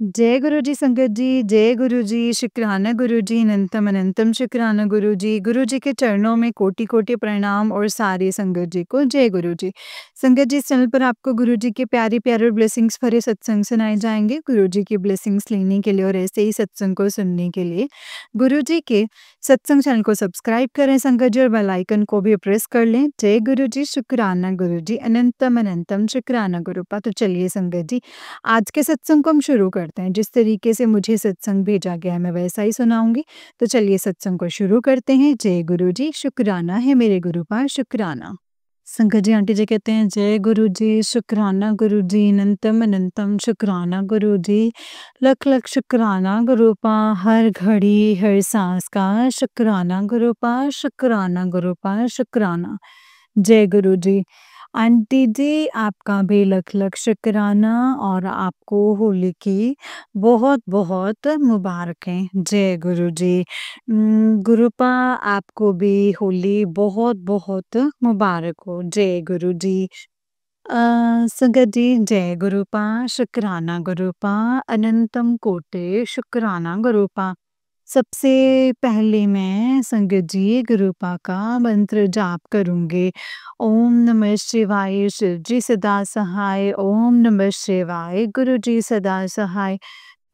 जय गुरु जी संगत जी, जय गुरु जी, शुक्राना गुरु जी, अनंतम अनंतम शुक्राना गुरु जी के चरणों में कोटि-कोटि प्रणाम और सारी संगत जी को जय गुरु जी। संगत जी, इस चैनल पर आपको गुरु जी के प्यारे-प्यारे और ब्लेसिंग्स भरे सत्संग सुनाए जाएँगे। गुरु जी की ब्लेसिंग्स लेने के लिए और ऐसे ही सत्संग को सुनने के लिए गुरु जी के सत्संग चैनल को सब्सक्राइब करें संगत जी और बेल आइकन को भी प्रेस कर लें। जय गुरु जी, शुक्राना गुरु जी, अनंतम अनंतम शुक्राना गुरुपा। तो चलिए संगत जी, आज के सत्संग को हम शुरू करते हैं। जिस तरीके से मुझे सत्संग भेजा गया है मैं वैसा ही सुनाऊँगी। तो चलिए सत्संग को शुरू करते हैं। जय गुरु जी, शुक्राना है मेरे गुरुपा शुक्राना। संगत जी आंटी जी कहते हैं जय गुरु जी, शुक्राना गुरु जी, अनंतम अनंतम शुक्राना गुरु जी, लख लख शुक्राना गुरुपा, हर घड़ी हर सांस का शुक्राना गुरुपा, शुक्राना गुरुपा, शुक्राना। जय गुरु जी। आंटी जी आपका भी लख लख शुक्राना और आपको होली की बहुत-बहुत मुबारकें। जय गुरु जी। गुरुपा आपको भी होली बहुत-बहुत मुबारक हो। जय गुरु जी। संगत जी जय गुरुपा, शुक्राना गुरुपा, अनंतम कोटि शुक्राना गुरुपा। सबसे पहले मैं संगत जी गुरुपा का मंत्र जाप करूँगी। ओम नमः शिवाय, शिव जी सदा सहाय, ओम नमः शिवाय, गुरु जी सदा सहाय,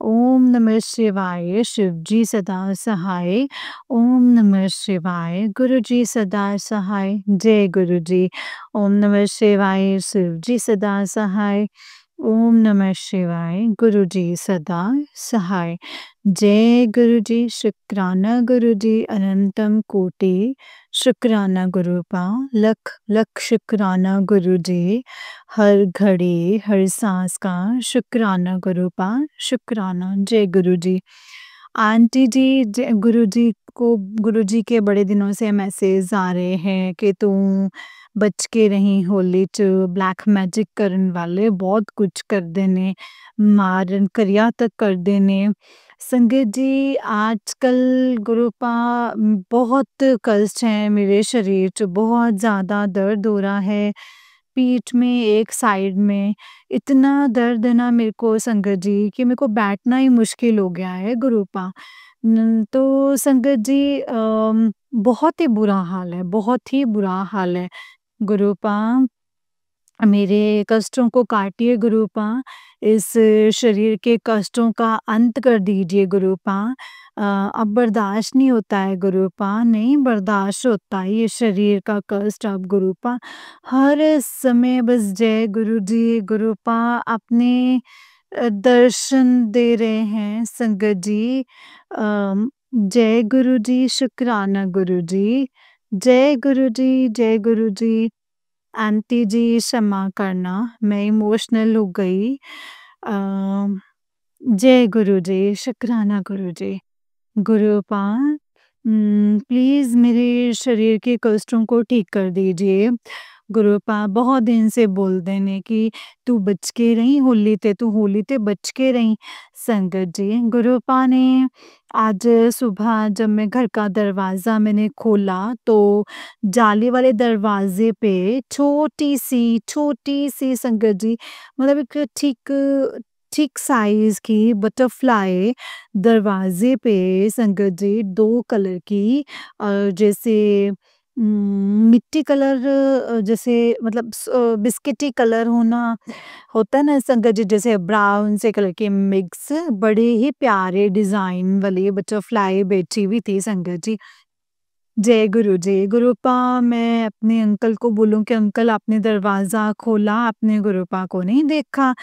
ओम नमः शिवाय, शिव जी सदा सहाय, ओम नमः शिवाय, गुरु जी सदा सहाय। जय गुरु जी। ओम नमः शिवाय, शिव जी सदा सहाय, ओम नमः शिवाय, गुरु जी सदा सहाय। जय गुरु जी, शुक्राना गुरु जी, अनंतम कोटि शुक्राना गुरुपा, लख लख शुक्राना गुरु जी, हर घड़ी हर सांस का शुक्राना गुरुपा, शुक्राना। जय गुरु जी। आंटी जी गुरु जी को गुरु जी के बड़े दिनों से मैसेज आ रहे हैं कि तू बच के रही होली च ब्लैक मैजिक करन वाले बहुत कुछ करदे ने, मारन करिया तक करदे ने। संगत जी आजकल गुरुपा बहुत कष्ट है मेरे शरीर च, बहुत ज़्यादा दर्द हो रहा है। पीठ में एक साइड में इतना दर्द है ना मेरे को संगत जी कि मेरे को बैठना ही मुश्किल हो गया है गुरुपा। तो संगत जी बहुत ही बुरा हाल है, बहुत ही बुरा हाल है। गुरुपा मेरे कष्टों को काटिए गुरुपा, इस शरीर के कष्टों का अंत कर दीजिए गुरुपा। अब बर्दाश्त नहीं होता है गुरुपा, नहीं बर्दाश्त होता है ये शरीर का कष्ट अब गुरुपा। हर समय बस जय गुरु जी गुरुपा अपने दर्शन दे रहे हैं संगत जी। जय गुरु जी, शुक्राना गुरु जी, जय गुरु जी, जय गुरु जी। आंटी जी क्षमा करना, मैं इमोशनल हो गई। जय गुरु जी, शुक्राना गुरु जी। गुरुपा प्लीज़ मेरे शरीर के कष्टों को ठीक कर दीजिए। गुरुपा बहुत दिन से बोलदे ने कि तू बच के रही होली ते बच के रही। संगत जी गुरुपा ने आज सुबह जब मैं घर का दरवाज़ा मैंने खोला तो जाली वाले दरवाज़े पे छोटी-सी संगत जी मतलब एक ठीक ठीक साइज़ की बटरफ्लाई दरवाज़े पे संगत जी 2 कलर की जैसे मिट्टी कलर जैसे मतलब बिस्किटी कलर होता है ना संगत जी जैसे ब्राउन से कलर के मिक्स बड़े ही प्यारे डिज़ाइन वाली बटरफ्लाई बैठी हुई थी संगत जी। जय गुरु जी। गुरुपा मैं अपने अंकल को बोलूँ कि अंकल आपने दरवाज़ा खोला, आपने गुरुपा को नहीं देखा?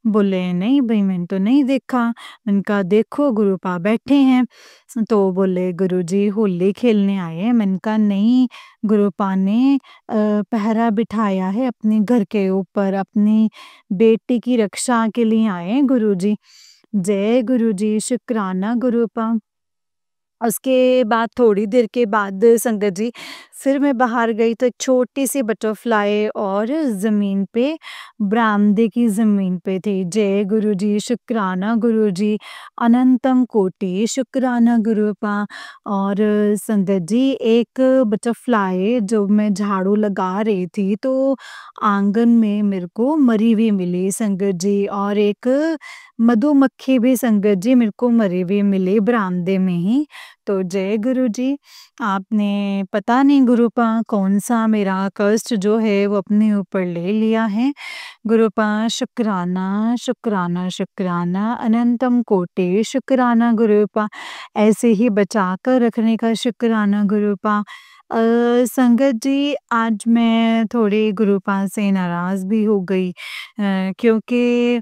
बोले नहीं भई मैंने तो नहीं देखा। मैंने कहा देखो गुरुपा बैठे हैं। तो बोले गुरुजी होली खेलने आए हैं। मैंने कहा नहीं, गुरुपा ने पहरा बिठाया है अपने घर के ऊपर, अपनी बेटी की रक्षा के लिए आए हैं गुरुजी। जय गुरुजी, शुक्राना गुरुपा। उसके बाद थोड़ी देर के बाद संगत जी फिर मैं बाहर गई तो एक छोटी-सी बटरफ्लाई और ज़मीन पे बरामदे की ज़मीन पे थी। जय गुरुजी, शुक्राना गुरुजी, अनंतम कोटि शुक्राना गुरूपा। और संगत जी एक बटरफ्लाई जो मैं झाड़ू लगा रही थी तो आंगन में मेरे को मरी हुई मिली संगत जी, और एक मधुमक्खी भी संगत जी मेरे को मरी हुई मिली बरामदे में ही। तो जय गुरुजी, आपने पता नहीं गुरूपा कौन-सा मेरा कष्ट जो है वो अपने ऊपर ले लिया है। गुरूपा शुक्राना, शुक्राना, शुक्राना, अनंतम कोटि शुक्राना गुरूपा। ऐसे ही बचा कर रखने का शुक्राना गुरूपा। संगत जी आज मैं थोड़ी गुरूपा से नाराज़ भी हो गई, क्योंकि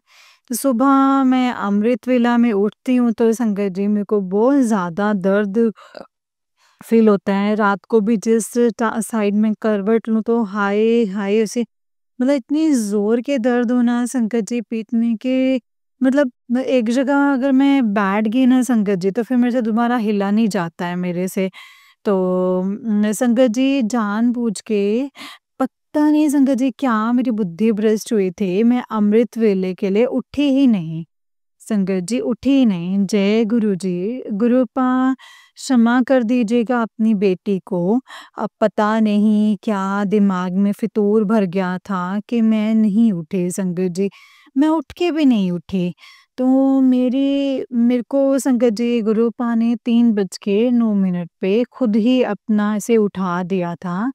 सुबह मैं अमृत वेला में उठती हूँ तो संगत जी मेरे को बहुत ज़्यादा दर्द फ़ील होता है। रात को भी जिस साइड में करवट लूँ तो हाय हाय ऐसे मतलब इतनी ज़ोर के दर्द हो ना संगत जी पीठ में कि मतलब एक जगह अगर मैं बैठ गई ना संगत जी तो फिर मेरे से दोबारा हिला नहीं जाता है मेरे से। तो संगत जी जानबूझ के पता नहीं संगत जी क्या मेरी बुद्धि भ्रष्ट हुई थी, मैं अमृत वेले के लिए उठी ही नहीं। संगत जी उठी ही नहीं। जय गुरुजी, गुरूपा क्षमा कर दीजिएगा अपनी बेटी को। अब पता नहीं क्या दिमाग में फितूर भर गया था कि मैं नहीं उठी संगत जी। मैं उठ के भी नहीं उठी। तो मेरे को संगत जी गुरूपा ने 3 बज के 9 मिनट पे खुद ही अपना ऐसे उठा दिया था।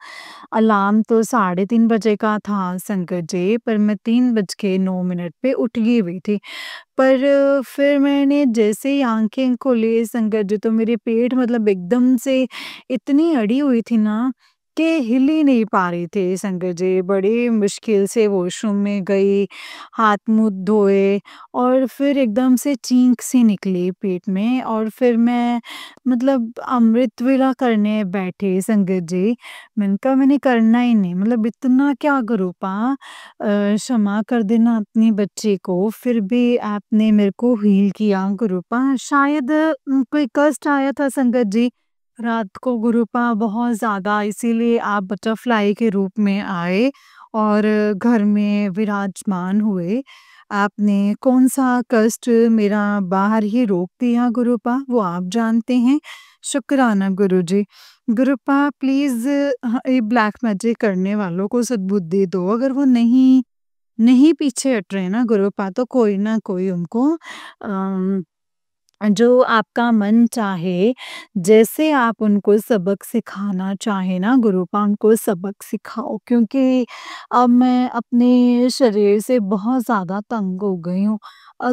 अलार्म तो साढ़े 3 बजे का था संगत जी, पर मैं 3 बज के 9 मिनट पे उठ गई हुई थी। पर फिर मैंने जैसे ही आँखें खोली संगत जी तो मेरे पेट मतलब एकदम से इतनी अड़ी हुई थी ना कि हिल ही नहीं पा रही थी संगत जी। बड़ी मुश्किल से वॉशरूम में गई, हाथ-मुँह धोए और फिर एकदम से चीख सी निकली पेट में और फिर मैं मतलब अमृत वेला करने बैठी संगत जी। मैंने कहा मैंने करना ही नहीं, मतलब इतना क्या करूँ क्षमा कर देना अपनी बच्ची को, फिर भी आपने मेरे को हील किया गुरूपा। शायद कोई कष्ट आया था संगत जी, रात को गुरूपा बहुत ज़्यादा इसीलिए आप बटरफ्लाई के रूप में आए और घर में विराजमान हुए। आपने कौन-सा कष्ट मेरा बाहर ही रोक दिया गुरूपा, वो आप जानते हैं। शुक्राना गुरुजी। गुरूपा प्लीज़ ये ब्लैक मैजिक करने वालों को सद्बुद्धि दो, अगर वो नहीं नहीं पीछे हट रहे ना गुरूपा तो कोई ना कोई उनको अम, जो आपका मन चाहे, जैसे आप उनको सबक सिखाना चाहे ना गुरूपा उनको सबक सिखाओ, क्योंकि अब मैं अपने शरीर से बहुत ज़्यादा तंग हो गई हूँ।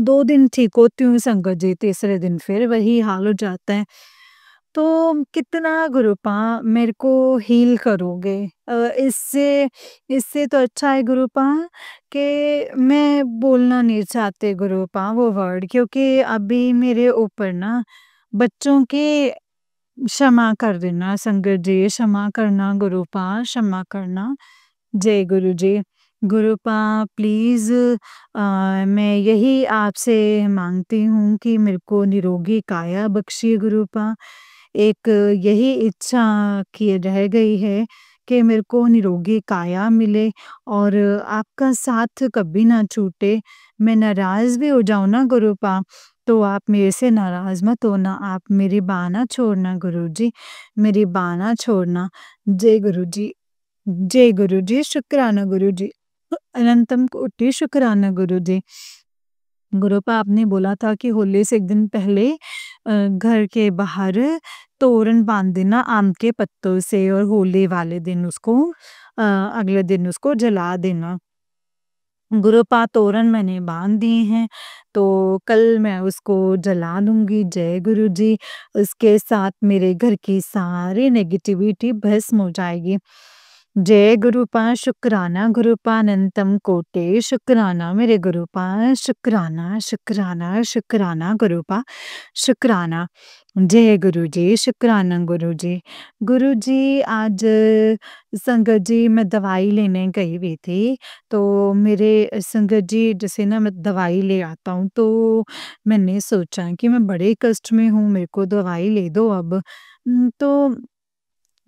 2 दिन ठीक होती हूँ संगत जी, तीसरे दिन फिर वही हाल हो जाता है। तो कितना गुरूपा मेरे को हील करोगे? इससे इससे तो अच्छा है गुरूपा कि मैं बोलना नहीं चाहती गुरूपा वो वर्ड, क्योंकि अभी मेरे ऊपर ना बच्चों के क्षमा कर देना संगत जी, क्षमा करना गुरूपा, क्षमा करना। जय गुरु जी। गुरूपा प्लीज़ मैं यही आपसे माँगती हूँ कि मेरे को निरोगी काया बख्शिए गुरूपा। एक यही इच्छा की रह गई है कि मेरे को निरोगी काया मिले और आपका साथ कभी ना छूटे। मैं नाराज़ भी हो जाऊँ ना गुरूपा, तो आप मेरे से नाराज़ मत होना, आप मेरी बाह ना छोड़ना गुरुजी, मेरी बाह ना छोड़ना। जय गुरु जी। जय गुरुजी, शुक्राना गुरुजी। अनंतम कोटि शुक्राना गुरुजी। गुरूपा आपने बोला था कि होली से 1 दिन पहले घर के बाहर तोरण बाँध देना आम के पत्तों से और होली वाले दिन उसको अगले दिन उसको जला देना। गुरूपा तोरण मैंने बाँध दिए हैं, तो कल मैं उसको जला दूँगी। जय गुरु जी। उसके साथ मेरे घर की सारी नेगेटिविटी भस्म हो जाएगी। जय गुरुपा शुक्राना गुरुपा अनंतम कोटि शुक्राना मेरे गुरुपा शुक्राना शुक्राना शुक्राना गुरुपा शुक्राना। जय गुरु जी शुक्राना गुरु जी। गुरु जी आज संगत जी मैं दवाई लेने गई हुई थी, तो मेरे संगत जी जैसे ना मैं दवाई ले आता हूँ तो मैंने सोचा कि मैं बड़े कष्ट में हूँ, मेरे को दवाई ले दो अब। तो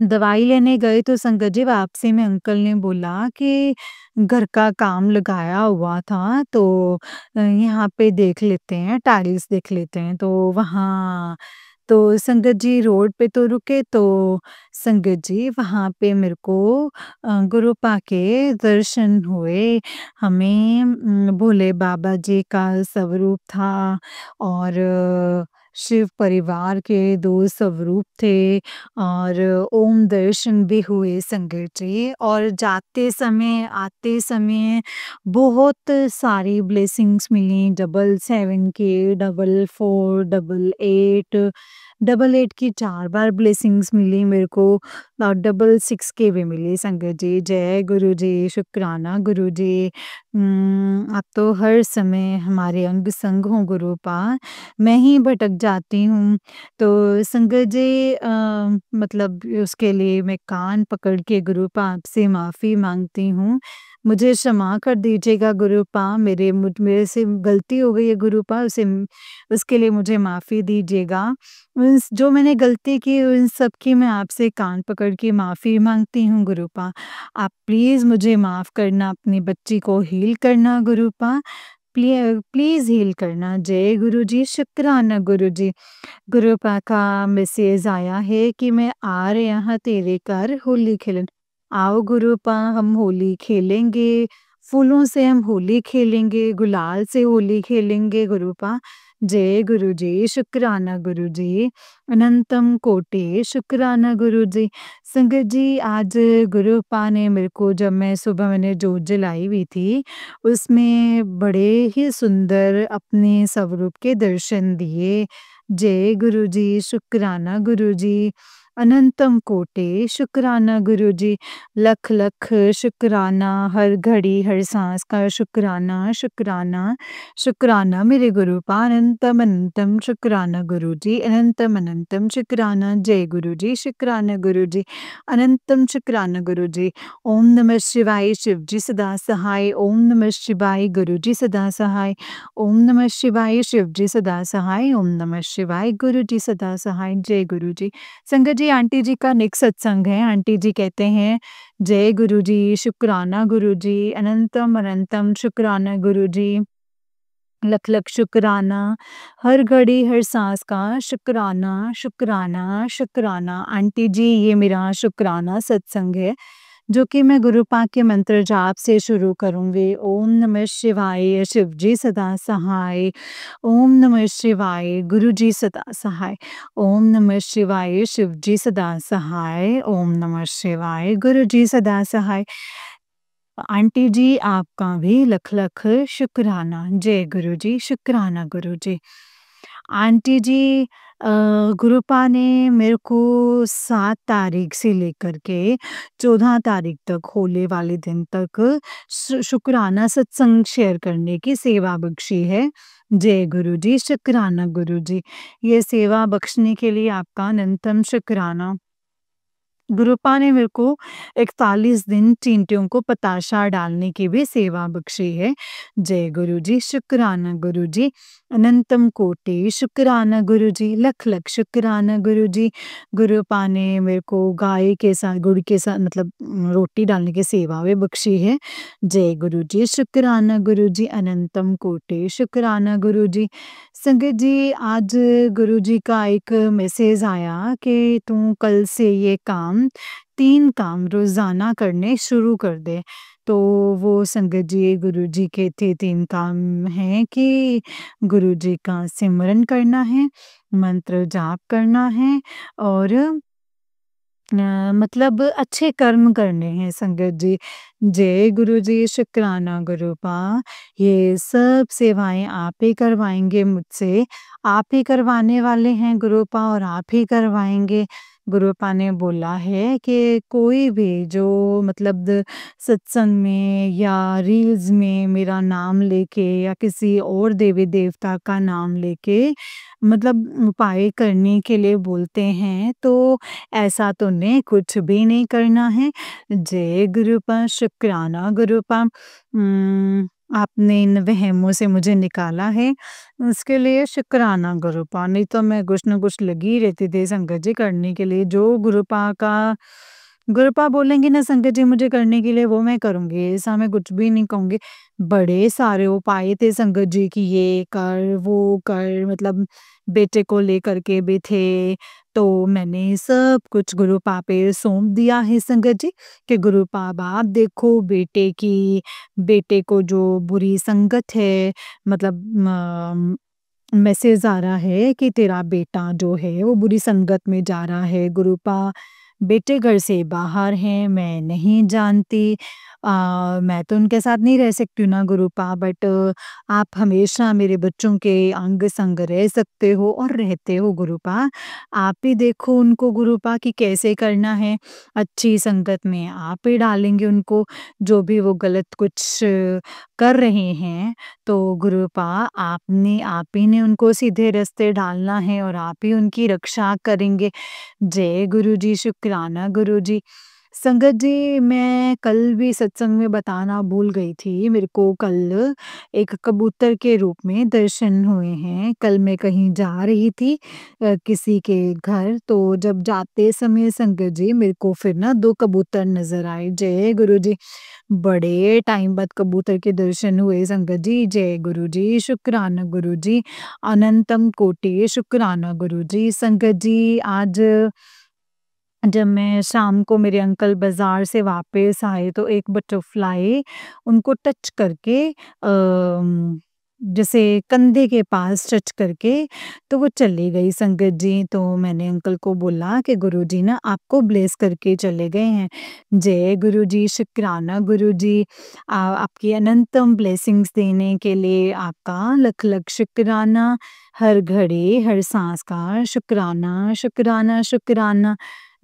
दवाई लेने गए तो संगत जी वापसी में अंकल ने बोला कि घर का काम लगाया हुआ था, तो यहाँ पे देख लेते हैं, टाइल्स देख लेते हैं। तो वहाँ तो संगत जी रोड पे तो रुके, तो संगत जी वहाँ पे मेरे को गुरुपा के दर्शन हुए। हमें भोले बाबा जी का स्वरूप था और शिव परिवार के 2 स्वरूप थे और ओम दर्शन भी हुए संगत जी। और जाते समय, आते समय बहुत सारी ब्लेसिंग्स मिली, 777 की, 44, 88, 88 की 4 बार ब्लेसिंग्स मिली मेरे को और 66 की भी मिली संगत जी। जय गुरु जी, शुक्राना गुरु जी। आप तो हर समय हमारे अंग संग हो गुरुपा, मैं ही भटक जाती हूँ। तो संगत जी मतलब उसके लिए मैं कान पकड़ के गुरुपा आपसे माफ़ी माँगती हूँ। मुझे क्षमा कर दीजिएगा गुरुपा, मेरे से गलती हो गई है गुरुपा, उसके लिए मुझे माफ़ी दीजिएगा। उस जो मैंने गलती की उन सब की मैं आपसे कान पकड़ के माफ़ी माँगती हूँ गुरुपा। आप प्लीज़ मुझे माफ़ करना, अपनी बच्ची को हील करना गुरुपा। प्लीज़ हील करना। जय गुरु जी, शुक्राना गुरु जी। गुरुपा का मैसेज आया है कि मैं आ रहा हूँ तेरे घर होली खेलन। आओ गुरुपा हम होली खेलेंगे, फूलों से हम होली खेलेंगे, गुलाल से होली खेलेंगे गुरुपा। जय गुरु जी, शुक्राना गुरु जी, अनंतम कोटि शुक्राना गुरु जी। संगत जी आज गुरुपा ने मेरे को जब मैं सुबह मैंने जोत जलाई हुई थी, उसमें बड़े ही सुंदर अपने स्वरूप के दर्शन दिए। जय गुरु जी, शुक्राना गुरु जी, अनंतम कोटि शुक्राना गुरु जी। लख लख शुक्राना, हर घड़ी हर सांस का शुक्राना शुक्राना शुक्राना मेरे गुरुपा। अनंतम अनंतम शुक्राना गुरु जी, अनंतम अनंतम शुक्राना। जय गुरु जी, शुक्राना गुरु जी, अनंतम शुक्राना गुरु जी। ओम नमः शिवाय, शिव जी सदा सहाय। ओम नमः शिवाय, गुरु जी सदा सहाय। ओम नमः शिवाय, शिव जी सदा सहाय। ओम नमः शिवाय, गुरु जी सदा सहाय। जय गुरु जी। संगत जी आंटी जी का नेक्स्ट सत्संग है। आंटी जी कहते हैं जय गुरु जी, शुक्राना गुरु जी, अनंतम अनंतम शुक्राना गुरु जी। लख लख शुक्राना, हर घड़ी हर सांस का शुक्राना शुक्राना शुक्राना। आंटी जी ये मेरा शुक्राना सत्संग है, जो कि मैं गुरुपा के मंत्र जाप से शुरू करूँगी। ओम नमः शिवाय, शिव जी सदा सहाय। ओम नमः शिवाय, गुरु जी सदा सहाय। ओम नमः शिवाय, शिव जी सदा सहाय। ओम नमः शिवाय, गुरु जी सदा सहाय। आंटी जी आपका भी लख लख शुक्राना। जय गुरु जी, शुक्राना गुरु जी। आंटी जी गुरुपा ने मेरे को 7 तारीख से लेकर के 14 तारीख तक होले वाले दिन तक शुक्राना सत्संग शेयर करने की सेवा बख्शी है। जय गुरु जी, शुक्राना गुरु जी। ये सेवा बख्शने के लिए आपका अनंतम शुक्राना। गुरुपा ने मेरे को 41 दिन चींटियों को पताशा डालने की भी सेवा बख्शी है। जय गुरु जी, शुक्राना गुरु जी, अनंतम कोटि शुक्राना गुरु जी, लख लख शुक्राना गुरु जी। गुरुपा ने मेरे को गाय के साथ गुड़ के साथ मतलब रोटी डालने की सेवा भी बख्शी है। जय गुरु जी, शुक्राना गुरु जी, अनंतम कोटि शुक्राना गुरु जी। संगत जी आज गुरु जी का एक मैसेज आया कि तू कल से ये काम 3 काम रोज़ाना करने शुरू कर दे। तो वो संगत जी गुरु जी के थे 3 काम हैं कि गुरु जी का सिमरन करना है, मंत्र जाप करना है और मतलब अच्छे कर्म करने हैं संगत जी। जय गुरु जी, शुक्राना गुरुपा। ये सब सेवाएँ आप ही करवाएँगे मुझसे, आप ही करवाने वाले हैं गुरुपा और आप ही करवाएँगे। गुरुपा ने बोला है कि कोई भी जो मतलब सत्संग में या रील्स में मेरा नाम लेके या किसी और देवी-देवता का नाम लेके मतलब उपाय करने के लिए बोलते हैं, तो ऐसा तो नहीं, कुछ भी नहीं करना है। जय गुरुपा, शुक्राना गुरुपा। आपने इन वहमों से मुझे निकाला है, उसके लिए शुक्राना गुरुपा। नहीं तो मैं कुछ न कुछ लगी रहती थी संगत जी करने के लिए। जो गुरुपा बोलेंगे ना संगत जी मुझे करने के लिए, वो मैं करूँगी, ऐसा मैं कुछ भी नहीं कहूँगी। बड़े सारे उपाय थे संगत जी कि ये कर, वो कर, मतलब बेटे को लेकर के भी थे। तो मैंने सब कुछ गुरुपा पे सौंप दिया है संगत जी, कि गुरुपा अब आप देखो बेटे को जो बुरी संगत है, मतलब मैसेज आ रहा है कि तेरा बेटा जो है वो बुरी संगत में जा रहा है। गुरुपा बेटे घर से बाहर हैं, मैं नहीं जानती। मैं तो उनके साथ नहीं रह सकती हूँ ना गुरुपा, बट आप हमेशा मेरे बच्चों के अंग-संग रह सकते हो और रहते हो गुरुपा। आप ही देखो उनको गुरुपा कि कैसे करना है। अच्छी संगत में आप ही डालेंगे उनको, जो भी वो गलत कुछ कर रहे हैं, तो गुरुपा आप ही ने उनको सीधे रास्ते डालना है और आप ही उनकी रक्षा करेंगे। जय गुरुजी, शुक्राना गुरुजी। संगत जी, मैं कल भी सत्संग में बताना भूल गई थी, मेरे को कल एक कबूतर के रूप में दर्शन हुए हैं। कल मैं कहीं जा रही थी किसी के घर, तो जब जाते समय संगत जी मेरे को फिर ना 2 कबूतर नज़र आए। जय गुरुजी। बड़े टाइम बाद कबूतर के दर्शन हुए संगत जी। जय गुरुजी, शुक्राना गुरुजी, अनंतम कोटि शुक्राना गुरुजी। संगत जी, आज जब मैं शाम को मेरे अंकल बाज़ार से वापस आए, तो एक बटरफ्लाई उनको टच करके जैसे कंधे के पास टच करके तो वो चली गई संगत जी। तो मैंने अंकल को बोला कि गुरुजी ना आपको ब्लेस करके चले गए हैं। जय गुरुजी, शुक्राना गुरुजी। आपकी अनंतम ब्लेसिंग्स देने के लिए आपका लख-लख शुक्राना। हर घड़ी, हर साँस का शुक्राना, शुक्राना, शुक्राना।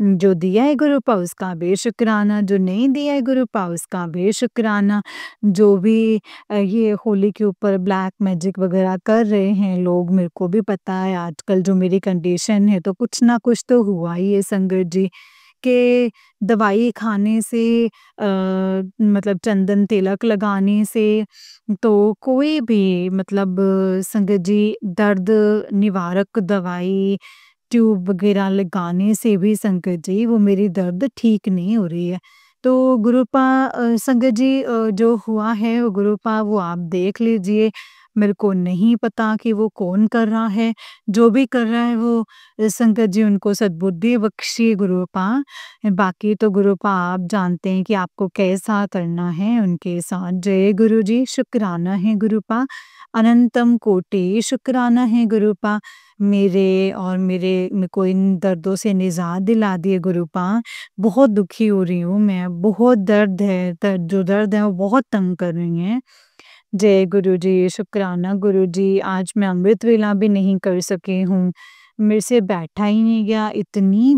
जो दिया है गुरुपा उसका भी शुक्राना, जो नहीं दिया है गुरुपा उसका भी शुक्राना। जो भी ये होली के ऊपर ब्लैक मैजिक वगैरह कर रहे हैं लोग, मेरे को भी पता है आजकल जो मेरी कंडीशन है, तो कुछ ना कुछ तो हुआ ही है संगत जी, के दवाई खाने से मतलब चंदन तिलक लगाने से, तो कोई भी मतलब संगत जी दर्द निवारक दवाई ट्यूब वगैरह लगाने से भी संगत जी वो मेरी दर्द ठीक नहीं हो रही है। तो गुरुपा संगत जी जो हुआ है वो गुरुपा वो आप देख लीजिए। मेरे को नहीं पता कि वो कौन कर रहा है, जो भी कर रहा है वो संगत जी उनको सद्बुद्धि बख्शिए गुरुपा। बाकी तो गुरुपा आप जानते हैं कि आपको कैसा करना है उनके साथ। जय गुरुजी, शुक्राना है गुरुपा। अनंतम कोटि शुक्राना है गुरुपा। मेरे को इन दर्दों से निजात दिला दिए गुरुपा। बहुत दुखी हो रही हूँ मैं, बहुत दर्द है, जो दर्द है वो बहुत तंग कर रही हैं। जय गुरुजी, शुक्राना गुरुजी। आज मैं अमृत वेला भी नहीं कर सकी हूँ, मेरे से बैठा ही नहीं गया, इतनी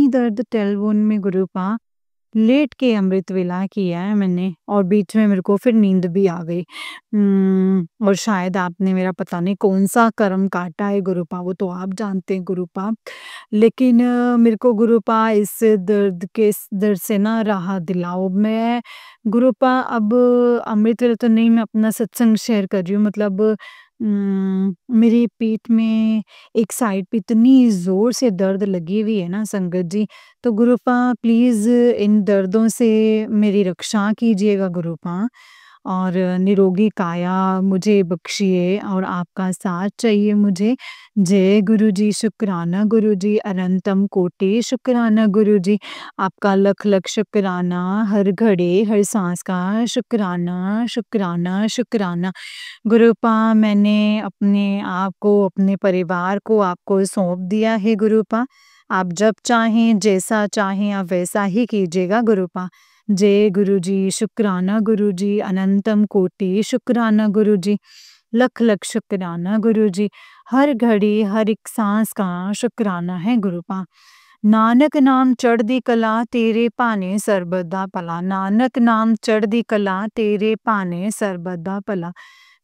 दर्द टेलवोन में गुरुपा। लेट के अमृत वेला किया है मैंने और बीच में मेरे को फिर नींद भी आ गई। और शायद आपने मेरा पता नहीं कौन-सा कर्म काटा है गुरुपा, वो तो आप जानते हैं गुरुपा। लेकिन मेरे को गुरुपा इस दर्द से ना राहत दिलाओ। मैं गुरुपा अब अमृत वेला तो नहीं, मैं अपना सत्संग शेयर कर रही हूँ, मतलब मेरी पीठ में एक साइड पे इतनी ज़ोर से दर्द लगी हुई है ना संगत जी, तो गुरुपा प्लीज़ इन दर्दों से मेरी रक्षा कीजिएगा गुरुपा, और निरोगी काया मुझे बख्शिए और आपका साथ चाहिए मुझे। जय गुरुजी, शुक्राना गुरुजी, अनंतम कोटि शुक्राना गुरुजी। आपका लख-लख शुक्राना, हर घड़ी, हर साँस का शुक्राना, शुक्राना, शुक्राना। गुरुपा मैंने अपने आप को, अपने परिवार को आपको सौंप दिया है गुरुपा। आप जब चाहें, जैसा चाहें आप वैसा ही कीजिएगा गुरुपा। जय गुरुजी, शुक्राना गुरुजी, अनंतम कोटि शुक्राना गुरुजी। लख-लख शुक्राना गुरुजी। हर घड़ी, हर एक साँस का शुक्राना है गुरुपा। ਨਾਨਕ ਨਾਮ ਚੜ੍ਹਦੀ ਕਲਾ तेरे ਭਾਣੇ ਸਰਬਤ ਦਾ ਭਲਾ। ਨਾਨਕ ਨਾਮ चढ़ती कला तेरे भाने सरबत दा भला।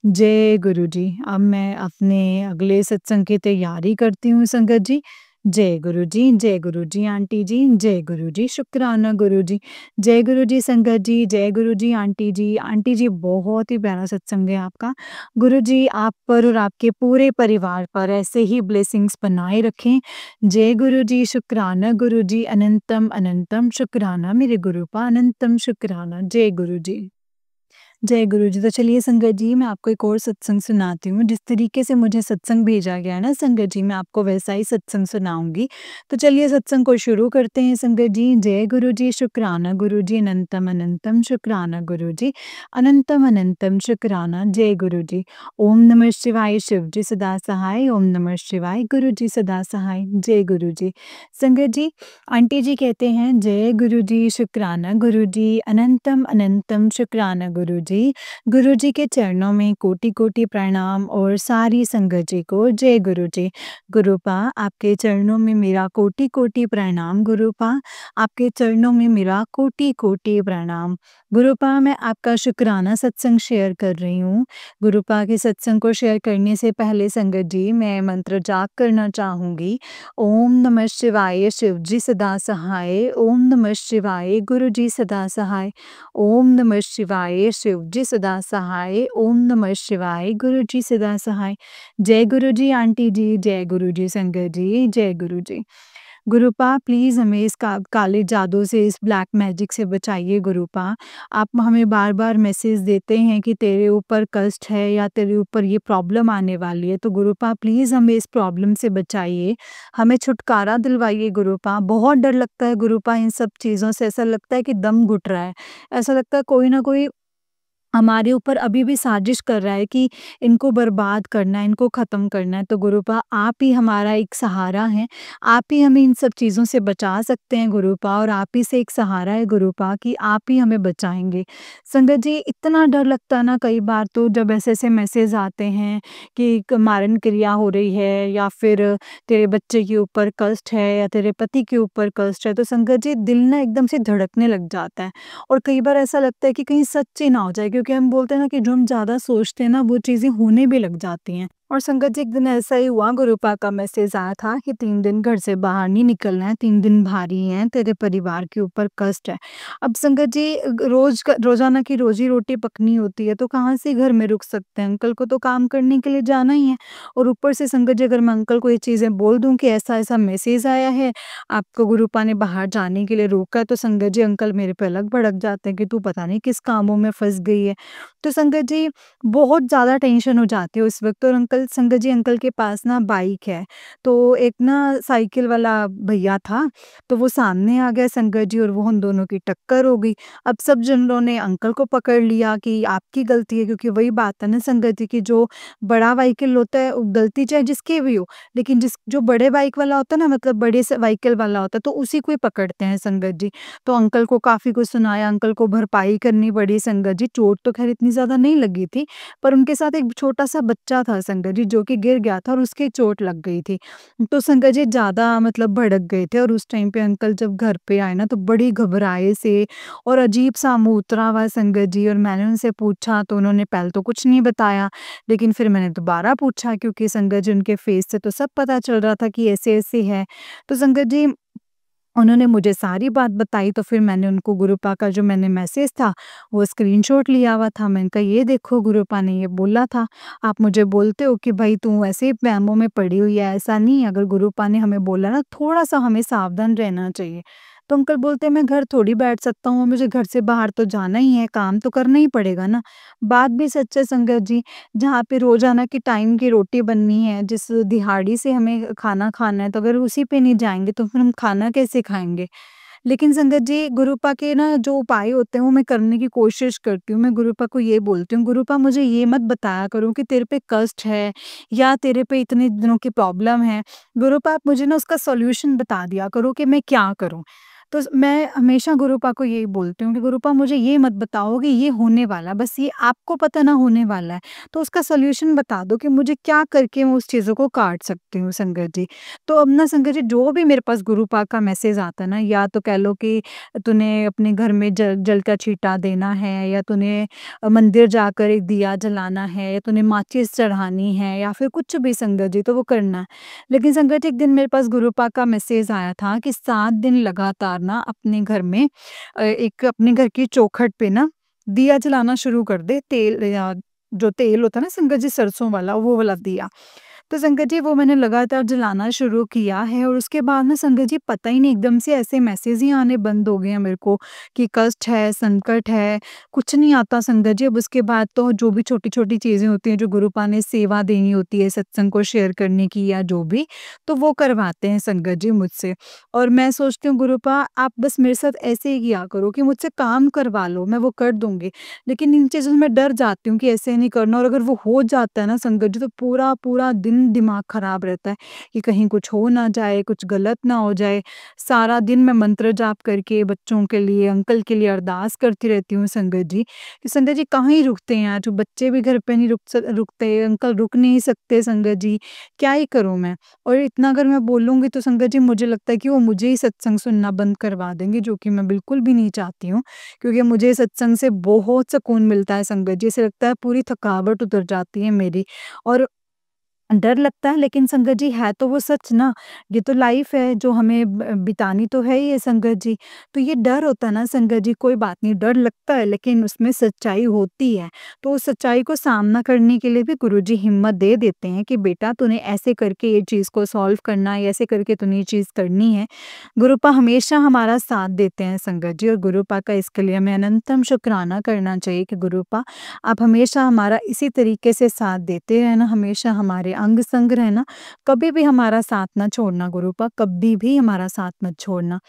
जय गुरु जी। अब मैं अपने अगले सत्संग की तैयारी करती हूँ संगत जी। जय गुरु जी आंटी जी, जय गुरु जी, शुक्राना गुरु जी, जय गुरु जी संगत जी, जय गुरु जी आंटी जी। आंटी जी बहुत ही प्यारा सत्संग है आपका। गुरु जी आप पर और आपके पूरे परिवार पर ऐसे ही ब्लेसिंग्स बनाए रखें। जय गुरु जी, शुक्राना गुरु जी, अनंतम अनंतम शुक्राना मेरे गुरु पा, अनंतम शुक्राना। जय गुरु जी। जय गुरु जी। तो चलिए संगत जी मैं आपको एक और सत्संग सुनाती हूँ। जिस तरीके से मुझे सत्संग भेजा गया है ना संगत जी, मैं आपको वैसा ही सत्संग सुनाऊंगी। तो चलिए सत्संग को शुरू करते हैं संगत जी। जय गुरु जी, शुक्राना गुरु जी, अनंतम अनंतम शुक्राना गुरु जी, अनंतम अनंतम शुक्राना। जय गुरु जी। ओम नमः शिवाय, शिव जी सदा सहाय। ओम नमः शिवाय, गुरु जी सदा सहाय। जय गुरु जी। संगत जी आंटी जी कहते हैं जय गुरु जी, शुक्राना गुरु जी, अनंतम अनंतम शुक्राना गुरु जी। गुरु जी के चरणों में कोटि कोटि प्रणाम और सारी संगत जी को जय गुरु जी। गुरुपा आपके चरणों में मेरा कोटि कोटि प्रणाम। गुरुपा आपके चरणों में मेरा कोटि कोटि प्रणाम। गुरुपा मैं आपका शुक्राना सत्संग शेयर कर रही हूँ। गुरुपा के सत्संग को शेयर करने से पहले संगत जी मैं मंत्र जाप करना चाहूँगी। ओम नमः शिवाय, शिव जी सदा सहाय। ओम नमः शिवाय, गुरु जी सदा सहाय। ओम नमः शिवाय, शिव जी सदा सहाय। ओम नमः शिवाय, गुरु जी सदा सहाय। जय गुरु जी आंटी जी, जय गुरु जी संगत जी, जय गुरु जी। गुरुपा प्लीज़ हमें इस काले जादू से, इस ब्लैक मैजिक से बचाइए गुरुपा। आप हमें बार-बार मैसेज देते हैं कि तेरे ऊपर कष्ट है या तेरे ऊपर ये प्रॉब्लम आने वाली है। तो गुरुपा प्लीज़ हमें इस प्रॉब्लम से बचाइए, हमें छुटकारा दिलवाइए गुरुपा। बहुत डर लगता है गुरुपा इन सब चीज़ों से, ऐसा लगता है कि दम घुट रहा है। ऐसा लगता है कोई ना कोई हमारे ऊपर अभी भी साजिश कर रहा है कि इनको बर्बाद करना है, इनको ख़त्म करना है। तो गुरुपा आप ही हमारा एक सहारा हैं, आप ही हमें इन सब चीज़ों से बचा सकते हैं गुरुपा, और आप ही से एक सहारा है गुरुपा कि आप ही हमें बचाएँगे। संगत जी इतना डर लगता है ना कई बार तो जब ऐसे-ऐसे मैसेज आते हैं कि क मारण क्रिया हो रही है या फिर तेरे बच्चे के ऊपर कष्ट है या तेरे पति के ऊपर कष्ट है, तो संगत जी दिल ना एकदम से धड़कने लग जाता है। और कई बार ऐसा लगता है कि कहीं सच ही ना हो जाए, क्योंकि हम बोलते हैं ना कि जो हम ज़्यादा सोचते हैं ना वो चीज़ें होने भी लग जाती हैं। और संगत जी एक दिन ऐसा ही हुआ, गुरुपा का मैसेज आया था कि 3 दिन घर से बाहर नहीं निकलना है, 3 दिन भारी हैं, तेरे परिवार के ऊपर कष्ट है। अब संगत जी रोज़ाना की रोज़ी-रोटी पकनी होती है तो कहाँ से घर में रुक सकते हैं, अंकल को तो काम करने के लिए जाना ही है। और ऊपर से संगत जी अगर मैं अंकल को ये चीज़ें बोल दूँ कि ऐसा-ऐसा मैसेज आया है, आपको गुरुपा ने बाहर जाने के लिए रोका है, तो संगत जी अंकल मेरे पे अलग भड़क जाते हैं कि तू पता नहीं किस कामों में फँस गई है। तो संगत जी बहुत ज़्यादा टेंशन हो जाती है उस वक़्त। और अंकल संगत जी अंकल के पास ना बाइक है, तो एक ना साइकिल वाला भैया था, तो वो सामने आ गया संगत जी और वो उन दोनों की टक्कर हो गई। अब सब जनों ने अंकल को पकड़ लिया कि आपकी गलती है, क्योंकि वही बात है ना संगत जी कि जो बड़ा व्हीकल होता है, गलती चाहे जिसकी भी हो, लेकिन जो बड़े बाइक वाला होता है ना, मतलब बड़े से व्हीकल वाला होता है, तो उसी को ही पकड़ते हैं संगत जी। तो अंकल को काफ़ी कुछ सुनाया, अंकल को भरपाई करनी पड़ी संगत जी। चोट तो ख़ैर इतनी ज़्यादा नहीं लगी थी, पर उनके साथ एक छोटा-सा बच्चा था संगत जी जो कि गिर गया था और उसके चोट लग गई थी। तो संगत जी ज़्यादा मतलब भड़क गए थे और उस टाइम पे अंकल जब घर पे आए ना तो बड़ी घबराए से और अजीब-सा मुँह उतरा हुआ संगत जी। और मैंने उनसे पूछा तो उन्होंने पहले तो कुछ नहीं बताया, लेकिन फिर मैंने दोबारा पूछा क्योंकि संगत जी उनके फेस से तो सब पता चल रहा था कि ऐसे-ऐसे है। तो संगत जी उन्होंने मुझे सारी बात बताई, तो फिर मैंने उनको गुरुपा का जो मैंने मैसेज था वो स्क्रीनशॉट लिया हुआ था। मैंने कहा ये देखो गुरुपा ने ये बोला था, आप मुझे बोलते हो कि भाई तू ऐसे ही वहमों में पड़ी हुई है, ऐसा नहीं है। अगर गुरुपा ने हमें बोला ना थोड़ा-सा हमें सावधान रहना चाहिए। तो अंकल बोलते हैं मैं घर थोड़ी बैठ सकता हूँ, मुझे घर से बाहर तो जाना ही है, काम तो करना ही पड़ेगा ना। बात भी सच है संगत जी, जहाँ पे रोज़ाना की टाइम की रोटी बननी है, जिस दिहाड़ी से हमें खाना खाना है, तो अगर उसी पे नहीं जाएँगे तो फिर हम खाना कैसे खाएँगे? लेकिन संगत जी गुरुपा के ना जो उपाय होते हैं वो मैं करने की कोशिश करती हूँ। मैं गुरुपा को ये बोलती हूँ, गुरुपा मुझे ये मत बताया करो कि तेरे पे कष्ट है या तेरे पे इतने दिनों की प्रॉब्लम है। गुरुपा आप मुझे ना उसका सॉल्यूशन बता दिया करो कि मैं क्या करूँ? तो मैं हमेशा गुरुपा को यही बोलती हूँ कि गुरुपा मुझे ये मत बताओ कि ये होने वाला है, बस ये आपको पता ना होने वाला है, तो उसका सॉल्यूशन बता दो कि मुझे क्या करके मैं उस चीज़ों को काट सकती हूँ संगत जी। तो अब ना संगत जी जो भी मेरे पास गुरुपा का मैसेज आता है ना, या तो कह लो कि तूने अपने घर में जल का छींटा देना है, या तूने मंदिर जाकर एक दिया जलाना है, या तूने माचिस चढ़ानी है, या फिर कुछ भी संगत जी तो वो करना है। लेकिन संगत जी एक दिन मेरे पास गुरुपा का मैसेज आया था कि 7 दिन लगातार ना अपने घर में एक अपने घर की चौखट पे ना दिया जलाना शुरू कर दे, तेल या जो तेल होता है ना संगत जी सरसों वाला, वो वाला दिया। तो संगत जी वो मैंने लगातार जलाना शुरू किया है, और उसके बाद ना संगत जी पता ही नहीं एकदम से ऐसे मैसेज ही आने बंद हो गए हैं मेरे को कि कष्ट है, संकट है, कुछ नहीं आता संगत जी। अब उसके बाद तो जो भी छोटी-छोटी चीज़ें होती हैं, जो गुरुपा ने सेवा देनी होती है, सत्संग को शेयर करने की या जो भी, तो वो करवाते हैं संगत जी मुझसे। और मैं सोचती हूँ गुरुपा आप बस मेरे साथ ऐसे ही किया करो कि मुझसे काम करवा लो, मैं वो कर दूँगी। लेकिन इन चीज़ों से मैं डर जाती हूँ कि ऐसे नहीं करना, और अगर वो हो जाता है ना संगत जी तो पूरा-पूरा दिन दिमाग खराब रहता है कि कहीं कुछ हो ना जाए, कुछ गलत ना हो जाए। सारा दिन मैं मंत्र जाप करके बच्चों के लिए, अंकल के लिए अरदास करती रहती हूँ संगत जी, कि संगत जी कहाँ ही रुकते हैं आज, बच्चे भी घर पे नहीं रुकते, अंकल रुक नहीं सकते संगत जी, क्या ही करूँ मैं? और इतना अगर मैं बोलूँगी तो संगत जी मुझे लगता है कि वो मुझे ही सत्संग सुनना बंद करवा देंगे, जो कि मैं बिल्कुल भी नहीं चाहती हूँ। क्योंकि मुझे सत्संग से बहुत सुकून मिलता है संगत जी, ऐसे लगता है पूरी थकावट उतर जाती है मेरी। और डर लगता है, लेकिन संगत जी है तो वो सच ना, ये तो लाइफ है जो हमें बितानी तो है ही है संगत जी। तो ये डर होता है ना संगत जी, कोई बात नहीं, डर लगता है लेकिन उसमें सच्चाई होती है। तो उस सच्चाई को सामना करने के लिए भी गुरुजी हिम्मत दे देते हैं कि बेटा तूने ऐसे करके ये चीज़ को सॉल्व करना है, ऐसे करके तूने ये चीज़ करनी है। गुरुपा हमेशा हमारा साथ देते हैं संगत जी, और गुरुपा का इसके लिए हमें अनंतम शुक्राना करना चाहिए कि गुरुपा आप हमेशा हमारा इसी तरीके से साथ देते रहना, हमेशा हमारे अंग संग रहना, कभी भी हमारा साथ ना छोड़ना गुरुपा, कभी भी हमारा साथ मत छोड़ना।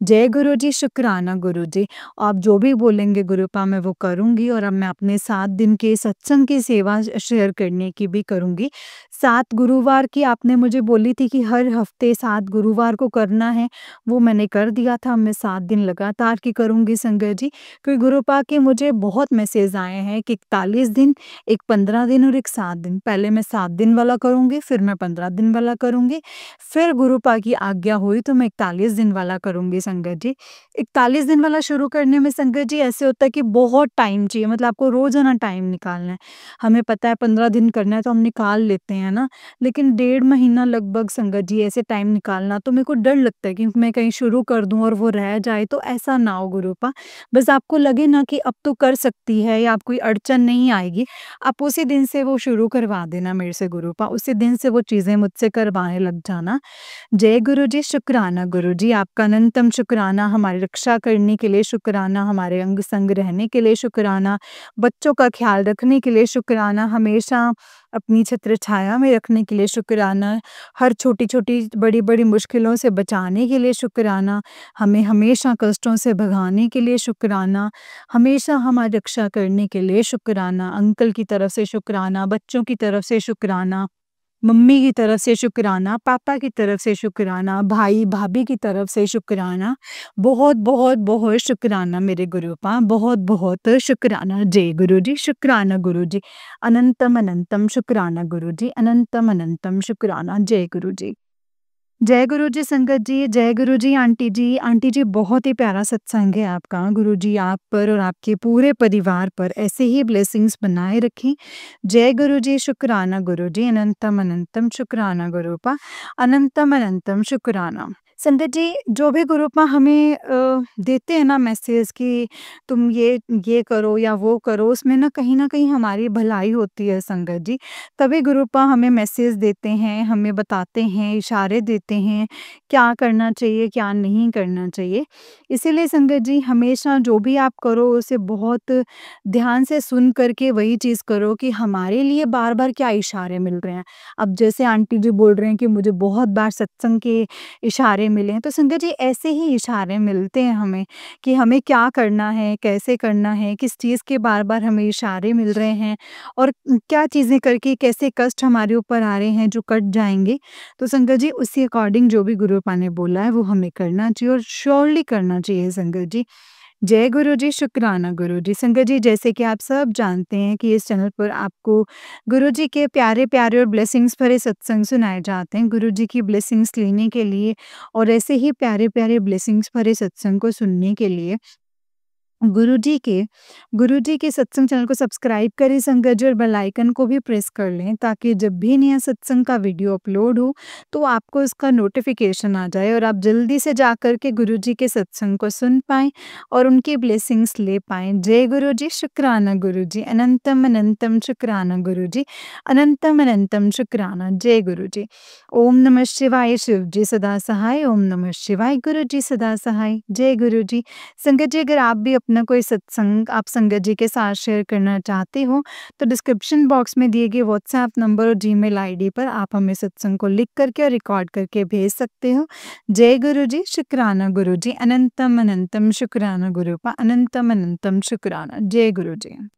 जय गुरु जी, शुक्राना गुरु जी। आप जो भी बोलेंगे गुरुपा मैं वो करूँगी, और अब मैं अपने 7 दिन के सत्संग की सेवा शेयर करने की भी करूँगी। 7 गुरुवार की आपने मुझे बोली थी कि हर हफ्ते 7 गुरुवार को करना है, वो मैंने कर दिया था। मैं 7 दिन लगातार की करूँगी संगत जी, क्योंकि गुरुपा के मुझे बहुत मैसेज आए हैं कि 41 दिन, एक 15 दिन और एक 7 दिन। पहले मैं 7 दिन वाला करूँगी, फिर मैं 15 दिन वाला करूँगी, फिर गुरुपा की आज्ञा हुई तो मैं 41 दिन वाला करूँगी संगत जी। 41 दिन वाला शुरू करने में संगत जी ऐसे होता है कि बहुत टाइम चाहिए, मतलब आपको रोज़ाना टाइम निकालना है। हमें पता है 15 दिन करना है तो हम निकाल लेते हैं ना, लेकिन डेढ़ महीना लगभग संगत जी ऐसे टाइम निकालना, तो मेरे को डर लगता है कि मैं कहीं शुरू कर दूँ और वो रह जाए, तो ऐसा ना हो गुरुपा। बस आपको लगे ना कि अब तो कर सकती है या अब कोई अड़चन नहीं आएगी, आप उसी दिन से वो शुरू करवा देना मेरे से गुरुपा, उसी दिन से वो चीज़ें मुझसे करवाने लग जाना। जय गुरु जी, शुक्राना गुरु जी, आपका अनंतम शुक्राना, हमारी रक्षा करने के लिए शुक्राना, हमारे अंग संग रहने के लिए शुक्राना, बच्चों का ख्याल रखने के लिए शुक्राना, हमेशा अपनी छत्र छाया में रखने के लिए शुक्राना, हर छोटी-छोटी, बड़ी-बड़ी मुश्किलों से बचाने के लिए शुक्राना, हमें हमेशा कष्टों से भगाने के लिए शुक्राना, हमेशा हमारी रक्षा करने के लिए शुक्राना, अंकल की तरफ से शुक्राना, बच्चों की तरफ से शुक्राना, मम्मी की तरफ से शुक्राना, पापा की तरफ से शुक्राना, भाई-भाभी की तरफ से शुक्राना। बहुत-बहुत बहुत शुक्राना मेरे गुरुपा, बहुत-बहुत शुक्राना। जय गुरु जी, शुक्राना गुरु जी। अनंतम अनंतम शुक्राना गुरु जी, अनंतम अनंतम शुक्राना। जय गुरु जी। जय गुरु जी संगत जी, जय गुरु जी आंटी जी। आंटी जी बहुत ही प्यारा सत्संग है आपका। गुरु जी आप पर और आपके पूरे परिवार पर ऐसे ही ब्लेसिंग्स बनाए रखें। जय गुरु जी, शुक्राना गुरु जी, अनंतम अनंतम शुक्राना गुरुपा, अनंतम अनंतम शुक्राना। संगत जी जो भी गुरुपा हमें देते हैं ना मैसेज कि तुम ये करो या वो करो, उसमें ना कहीं न कहीं हमारी भलाई होती है संगत जी। तभी गुरुपा हमें मैसेज देते हैं, हमें बताते हैं, इशारे देते हैं, क्या करना चाहिए, क्या नहीं करना चाहिए। इसीलिए संगत जी हमेशा जो भी आप करो उसे बहुत ध्यान से सुन कर के वही चीज़ करो कि हमारे लिए बार-बार क्या इशारे मिल रहे हैं। अब जैसे आंटी जी बोल रहे हैं कि मुझे बहुत बार सत्संग के इशारे इशारे मिले हैं। तो संगत जी ऐसे ही इशारे मिलते हैं हमें कि हमें क्या करना है, कैसे करना है, किस चीज़ के बार-बार हमें इशारे मिल रहे हैं और क्या चीज़ें करके कैसे कष्ट हमारे ऊपर आ रहे हैं जो कट जाएँगे। तो संगत जी उसी अकॉर्डिंग जो भी गुरु पापा ने बोला है वो हमें करना चाहिए और श्योरली करना चाहिए संगत जी। जय गुरु जी, शुक्राना गुरु जी। संगत जी जैसे कि आप सब जानते हैं कि इस चैनल पर आपको गुरु जी के प्यारे-प्यारे और ब्लेसिंग्स भरे सत्संग सुनाए जाते हैं। गुरु जी की ब्लेसिंग्स लेने के लिए और ऐसे ही प्यारे-प्यारे ब्लेसिंग्स भरे सत्संग को सुनने के लिए गुरुजी के गुरुजी के सत्संग चैनल को सब्सक्राइब करें संगत जी और बेल आइकन को भी प्रेस कर लें ताकि जब भी नया सत्संग का वीडियो अपलोड हो तो आपको इसका नोटिफिकेशन आ जाए और आप जल्दी से जाकर के गुरुजी के सत्संग को सुन पाएँ और उनकी ब्लेसिंग्स ले पाएँ। जय गुरुजी, शुक्राना गुरुजी, अनंतम अनंतम शुक्राना गुरुजी, अनंतम अनंतम शुक्राना। जय गुरुजी। ओम नमः शिवाय, शिव जी सदा सहाय। ओम नमः शिवाय, गुरुजी सदा सहाय। जय गुरुजी। संगत जी अगर आप भी अपना कोई सत्संग आप संगत जी के साथ शेयर करना चाहते हो तो डिस्क्रिप्शन बॉक्स में दिए गए व्हाट्सएप नंबर और जीमेल आईडी पर आप हमें सत्संग को लिख करके और रिकॉर्ड करके भेज सकते हो। जय गुरु जी, शुक्राना गुरु जी, अनंतम अनंतम शुक्राना गुरु पा, अनंतम अनंतम शुक्राना। जय गुरु जी।